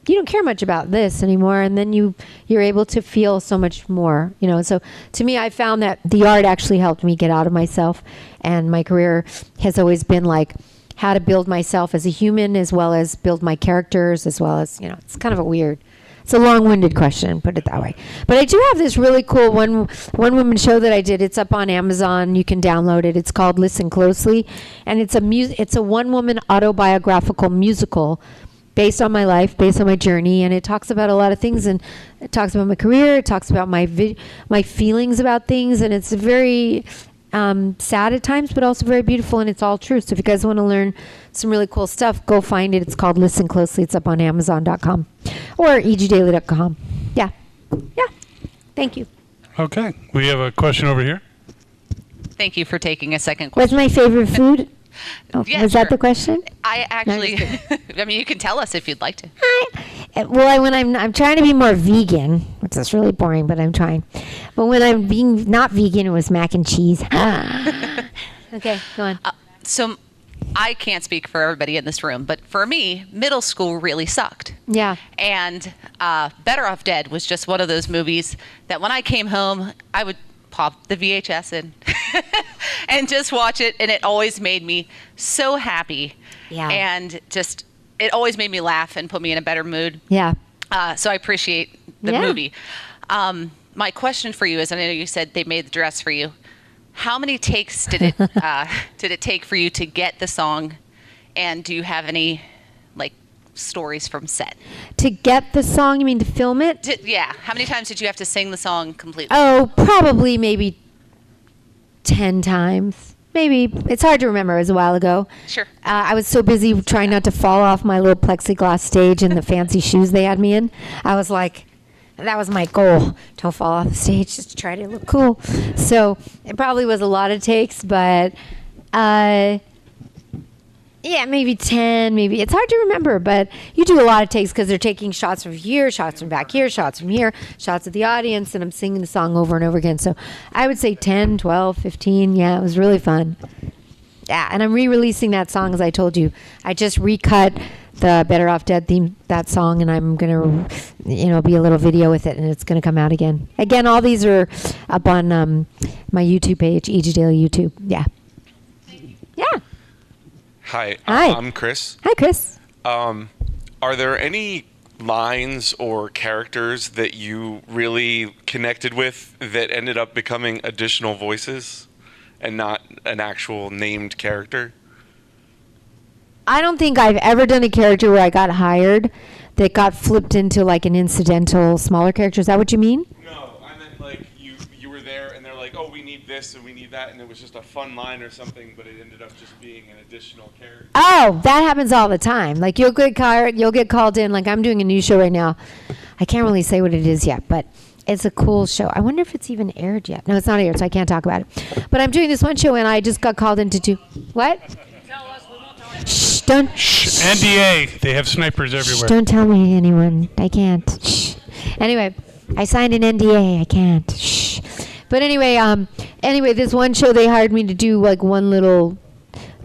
S2: you don't care much about this anymore, and then you're able to feel so much more, So to me, I found that the art actually helped me get out of myself, and my career has always been like how to build myself as a human, as well as build my characters, as well as it's kind of it's a long-winded question, put it that way. But I do have this really cool one woman show that I did. It's up on Amazon. You can download it. It's called Listen Closely, and it's a one-woman autobiographical musical based on my life, based on my journey, and it talks about a lot of things, and it talks about my career, it talks about my feelings about things, and it's very sad at times, but also very beautiful, and it's all true. So if you guys want to learn some really cool stuff, go find it. It's called Listen Closely. It's up on Amazon.com or egdaily.com. Yeah. Thank you.
S3: Okay, we have a question over here.
S10: Thank you for taking a second
S2: What's
S10: question.
S2: my favorite food?
S10: Yeah,
S2: was that the question?
S10: I actually, I mean, you can tell us if you'd like to.
S2: Well, when I'm trying to be more vegan, which is really boring, but I'm trying. But when I'm being not vegan, it was mac and cheese. Okay, go on.
S10: So I can't speak for everybody in this room, but for me, middle school really sucked.
S2: Yeah.
S10: And Better Off Dead was just one of those movies that when I came home, I would pop the VHS in and just watch it, and it always made me so happy.
S2: Yeah.
S10: And just, it always made me laugh and put me in a better mood.
S2: Yeah.
S10: So I appreciate the movie. My question for you is, I know you said they made the dress for you. How many takes did it take for you to get the song? And do you have any stories from set?
S2: To get the song, you mean to film it?
S10: How many times did you have to sing the song completely?
S2: Oh, probably maybe 10 times. Maybe. It's hard to remember. It was a while ago.
S10: Sure.
S2: I was so busy trying not to fall off my little plexiglass stage and the fancy shoes they had me in. I was like, that was my goal. Don't fall off the stage, just to try to look cool. So it probably was a lot of takes, but maybe 10, maybe. It's hard to remember, but you do a lot of takes because they're taking shots from here, shots from back here, shots from here, shots of the audience, and I'm singing the song over and over again. So I would say 10, 12, 15. Yeah, it was really fun. Yeah, and I'm re-releasing that song, as I told you. I just recut the Better Off Dead theme, that song, and I'm going to, be a little video with it, and it's going to come out again. Again, all these are up on my YouTube page, EG Daily YouTube. Yeah. Yeah.
S8: Hi,
S2: Hi.
S8: I'm Chris.
S2: Hi, Chris.
S8: Are there any lines or characters that you really connected with that ended up becoming additional voices and not an actual named character?
S2: I don't think I've ever done a character where I got hired that got flipped into like an incidental smaller character. Is that what you mean?
S8: No, I meant like you were there and they're like, oh, we need this and we need that, and it was just a fun line or something, but it ended up just being an additional character.
S2: Oh, that happens all the time. Like you'll get called in. Like I'm doing a new show right now. I can't really say what it is yet, but it's a cool show. I wonder if it's even aired yet. No, it's not aired, so I can't talk about it. But I'm doing this one show and I just got called into two. What? Shh, don't.
S3: Shh, NDA. They have snipers everywhere.
S2: Shh, don't tell me anyone. I can't. Shh. Anyway, I signed an NDA. I can't. Shh. But anyway, this one show they hired me to do like one little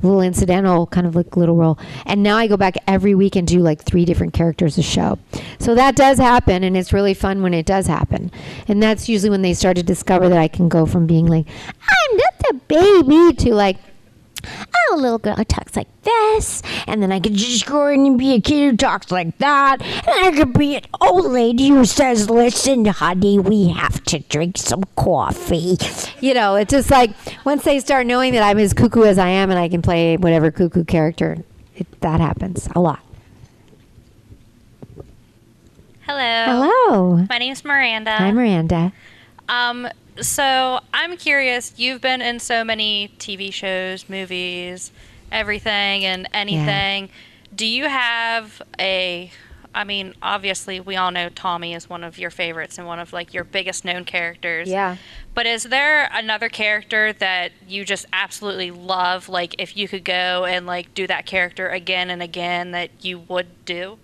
S2: incidental kind of like little role, and now I go back every week and do like 3 different characters a show. So that does happen, and it's really fun when it does happen. And that's usually when they start to discover that I can go from being like, I'm just a baby, to like, oh, a little girl who talks like this, and then I could just go in and be a kid who talks like that, and I could be an old lady who says, listen, honey, we have to drink some coffee. It's just like, once they start knowing that I'm as cuckoo as I am and I can play whatever cuckoo character, that happens a lot.
S9: Hello.
S2: Hello.
S9: My name's Miranda.
S2: Hi, Miranda.
S9: So I'm curious, you've been in so many TV shows, movies, everything and anything. Yeah. Do you have a I mean, obviously, we all know Tommy is one of your favorites and one of like your biggest known characters.
S2: Yeah.
S9: But is there another character that you just absolutely love? Like, if you could go and like do that character again and again, that you would do?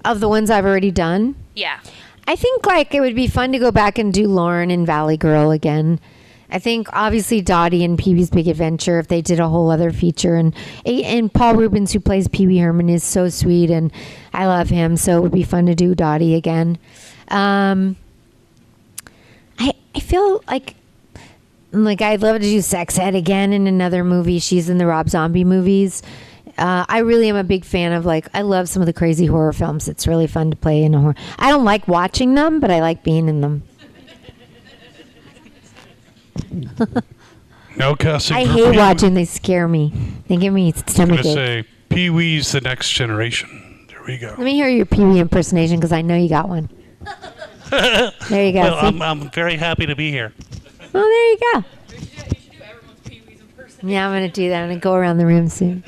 S2: Of the ones I've already done?
S9: Yeah.
S2: I think like it would be fun to go back and do Lauren and Valley Girl again. I think obviously Dottie and Peewees Big Adventure, if they did a whole other feature, and Paul Rubens, who plays Pee Wee Herman, is so sweet and I love him, so it would be fun to do Dottie again. I feel like I'd love to do Sex Ed again in another movie. She's in the Rob Zombie movies. I really am a big fan of I love some of the crazy horror films. It's really fun to play in a horror. I don't like watching them, but I like being in them.
S3: No cussing.
S2: I
S3: for
S2: hate
S3: Pee-wee.
S2: watching. They scare me. They give me
S3: I'm going
S2: stomach
S3: to
S2: ache.
S3: say Pee-wee's the next generation. There we go.
S2: Let me hear your Pee Wee impersonation because I know you got one. There you go.
S6: Well,
S2: See?
S6: I'm very happy to be here.
S2: Oh, there you go. Yeah, I'm going to do that. I'm going to go around the room soon.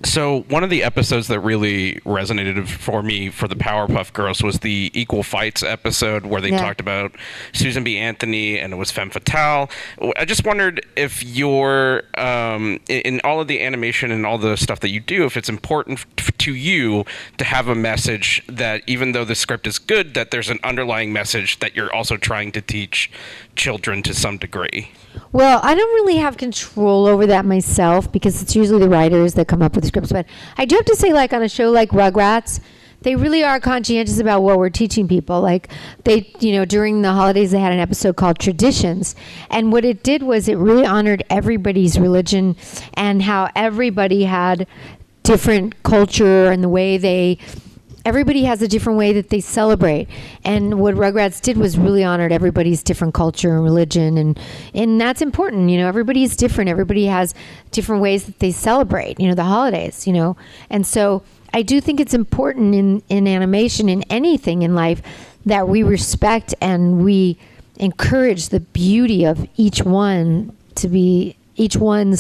S17: So one of the episodes that really resonated for me for the Powerpuff Girls was the Equal Fights episode where they talked about Susan B. Anthony and it was Femme Fatale. I just wondered if you're, in all of the animation and all the stuff that you do, if it's important to you to have a message that even though the script is good, that there's an underlying message that you're also trying to teach children to some degree.
S2: Well, I don't really have control over that myself because it's usually the writers that come up with the scripts. But I do have to say, on a show like Rugrats, they really are conscientious about what we're teaching people. During the holidays, they had an episode called Traditions. And what it did was it really honored everybody's religion and how everybody had different culture and the way everybody has a different way that they celebrate. And what Rugrats did was really honored everybody's different culture and religion. And that's important. Everybody's different. Everybody has different ways that they celebrate, the holidays, And so I do think it's important in animation, in anything in life, that we respect and we encourage the beauty of each one's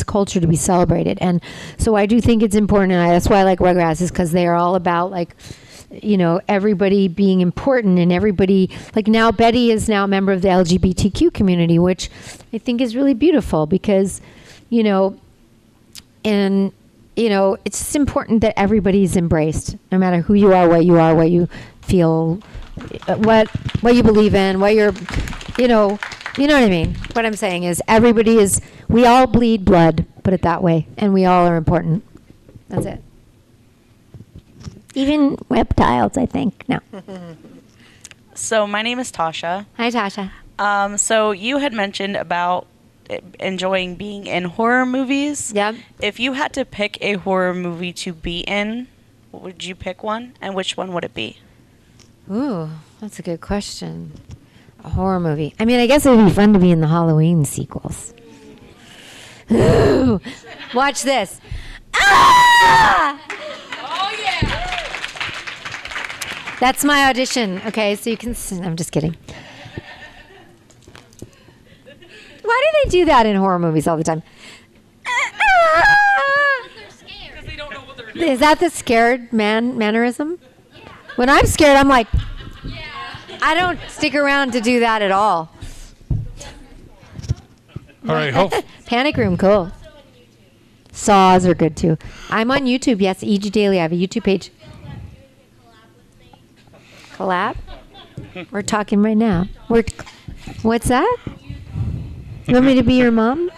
S2: culture to be celebrated. And so I do think it's important. And that's why I like Rugrats, is because they are all about everybody being important and everybody, now Betty is now a member of the LGBTQ community, which I think is really beautiful because, it's just important that everybody's embraced, no matter who you are, what you feel, what you believe in, what you're, you know what I mean? What I'm saying is we all bleed blood, put it that way, and we all are important. That's it. Even reptiles, I think. No.
S13: So my name is Tasha.
S2: Hi, Tasha.
S13: So you had mentioned about enjoying being in horror movies.
S2: Yep.
S13: If you had to pick a horror movie to be in, would you pick one? And which one would it be?
S2: Ooh, that's a good question. A horror movie. I mean, I guess it would be fun to be in the Halloween sequels. Ooh, watch this. Ah!
S19: Oh, yeah.
S2: That's my audition, okay? So you can... I'm just kidding. Why do they do that in horror movies all the time? Is that the scared mannerism? Yeah. When I'm scared, I'm like... I don't stick around to do that at all.
S3: All right,
S2: Panic Room, cool. Saws are good too. I'm on YouTube, yes, EG Daily. I have a YouTube page. Collab? We're talking right now. What's that? You want me to be your mom?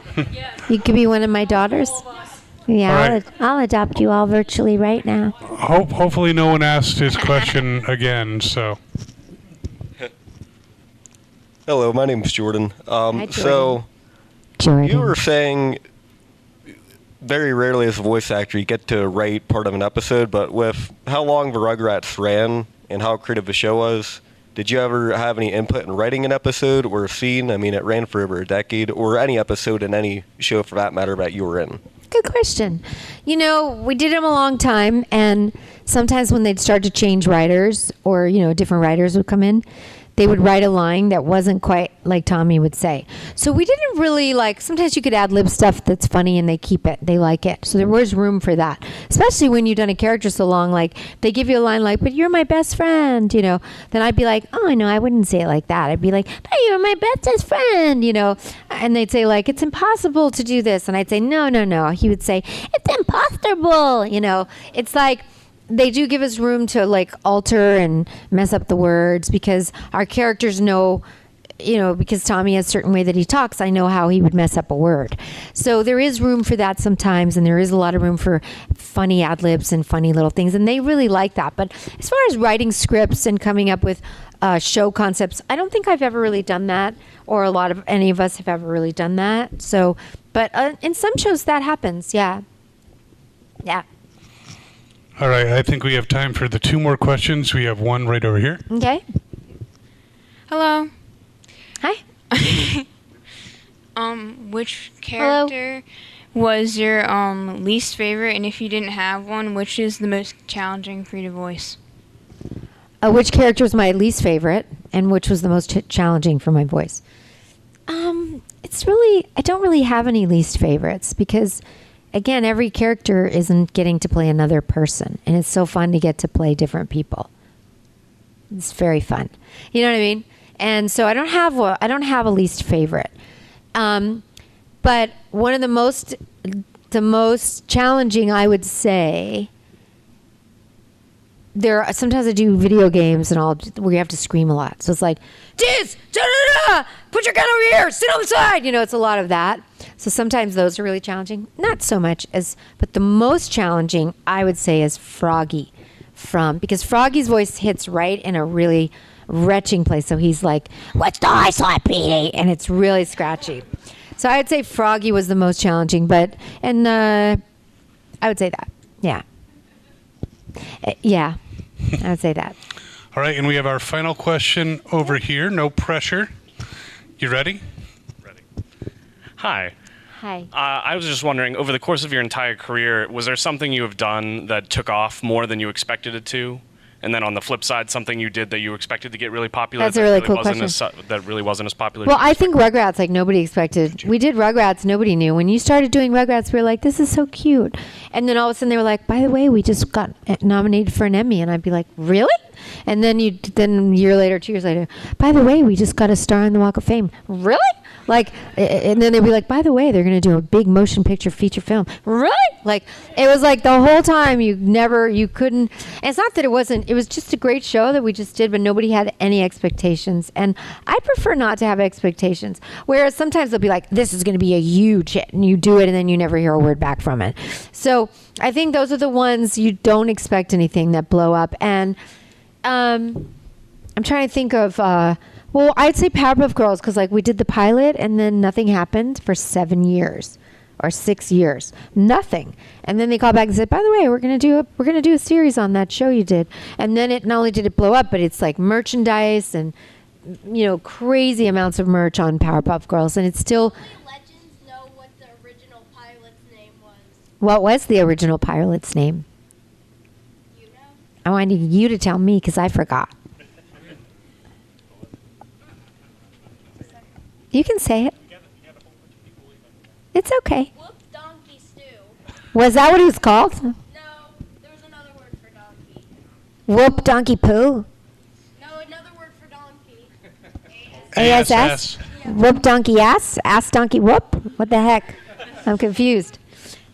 S2: You could be one of my daughters. Yeah,
S3: All right.
S2: I'll adopt you all virtually right now.
S3: Hopefully no one asked his question again, so...
S23: Hello, my name's Jordan.
S2: Jordan.
S23: So,
S2: Jordan.
S23: you were saying very rarely as a voice actor you get to write part of an episode, but with how long the Rugrats ran and how creative the show was, did you ever have any input in writing an episode or a scene? I mean, it ran for over a decade, or any episode in any show for that matter that you were in.
S2: Good question. We did them a long time, and sometimes when they'd start to change writers or, different writers would come in, they would write a line that wasn't quite like Tommy would say. So we didn't really like, sometimes you could add lib stuff that's funny and they keep it, they like it. So there was room for that, especially when you've done a character so long, like they give you a line like, but you're my best friend, you know, then I'd be like, oh, no, I wouldn't say it like that. I'd be like, but you're my bestest friend, you know, and they'd say like, it's impossible to do this. And I'd say, no. He would say, it's impossible, you know. It's like, they do give us room to like alter and mess up the words because our characters know, you know, because Tommy has a certain way that he talks, I know how he would mess up a word. So there is room for that sometimes, and there is a lot of room for funny ad libs and funny little things, and they really like that. But as far as writing scripts and coming up with show concepts, I don't think I've ever really done that, or any of us have ever really done that. So, but in some shows that happens, yeah.
S3: All right, I think we have time for the 2 more questions. We have one right over here.
S2: Okay.
S6: Hello.
S2: Hi.
S6: Which character was your least favorite, and if you didn't have one, which is the most challenging for you to voice?
S2: Which character was my least favorite, and which was the most challenging for my voice? It's really, I don't really have any least favorites because, again, every character isn't getting to play another person, and it's so fun to get to play different people. It's very fun. You know what I mean? And so I don't have a least favorite. But one of the most challenging, I would say, sometimes I do video games where you have to scream a lot. So it's like, Diz, put your gun over here, sit on the side. You know, it's a lot of that. So sometimes those are really challenging. Not so much but the most challenging, I would say, is Froggy because Froggy's voice hits right in a really retching place. So he's like, what's the high slap, Petey? And it's really scratchy. So I would say Froggy was the most challenging, I would say that. Yeah. Yeah, I would say that.
S3: All right, and we have our final question over here. No pressure. You ready?
S14: Ready. Hi.
S2: Hi.
S14: I was just wondering, over the course of your entire career, was there something you have done that took off more than you expected it to? And then on the flip side, something you did that you expected to get really popular
S2: That's a really cool question.
S14: That really wasn't as popular?
S2: Well, I think Rugrats, like nobody expected. We did Rugrats, nobody knew. When you started doing Rugrats, we were like, this is so cute. And then all of a sudden they were like, by the way, we just got nominated for an Emmy. And I'd be like, really? And then a year later, 2 years later, by the way, we just got a star on the Walk of Fame. Really? Like, and then they'd be like, by the way, they're going to do a big motion picture feature film. Really? Like, it was like the whole time you couldn't, and it's not that it was just a great show that we just did, but nobody had any expectations. And I prefer not to have expectations. Whereas sometimes they'll be like, this is going to be a huge hit, and you do it, and then you never hear a word back from it. So I think those are the ones you don't expect anything that blow up. And I'm trying to think of, well, I'd say Powerpuff Girls because like we did the pilot and then nothing happened for 7 years or 6 years, nothing. And then they called back and said, by the way, we're gonna do a series on that show you did. And then it not only did it blow up, but it's like merchandise and crazy amounts of merch on Powerpuff Girls, and it's still. What was the original pilot's name? I wanted you to tell me because I forgot. You can say it. It's okay.
S15: Whoop donkey stew.
S2: Was that what it was called?
S15: No, there was another word for donkey.
S2: Whoop donkey poo?
S15: No, another word for donkey.
S2: ASS? Whoop donkey ass? Ass donkey whoop? What the heck? I'm confused.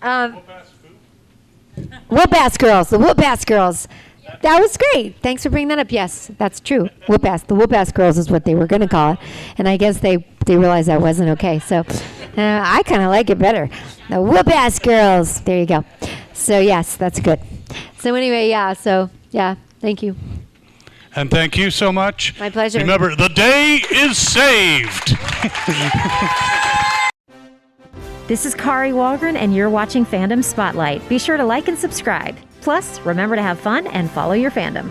S2: Whoop ass girls. The whoop ass girls. That was great. Thanks for bringing that up. Yes, that's true. Whoop ass. The whoop ass girls is what they were going to call it. And I guess they realized that wasn't okay. So I kind of like it better. The whoop ass girls. There you go. So yes, that's good. So anyway, yeah. So yeah, thank you.
S3: And thank you so much.
S2: My pleasure.
S3: Remember, the day is saved.
S24: This is Kari Walgren, and you're watching Fandom Spotlight. Be sure to like and subscribe. Plus, remember to have fun and follow your fandom.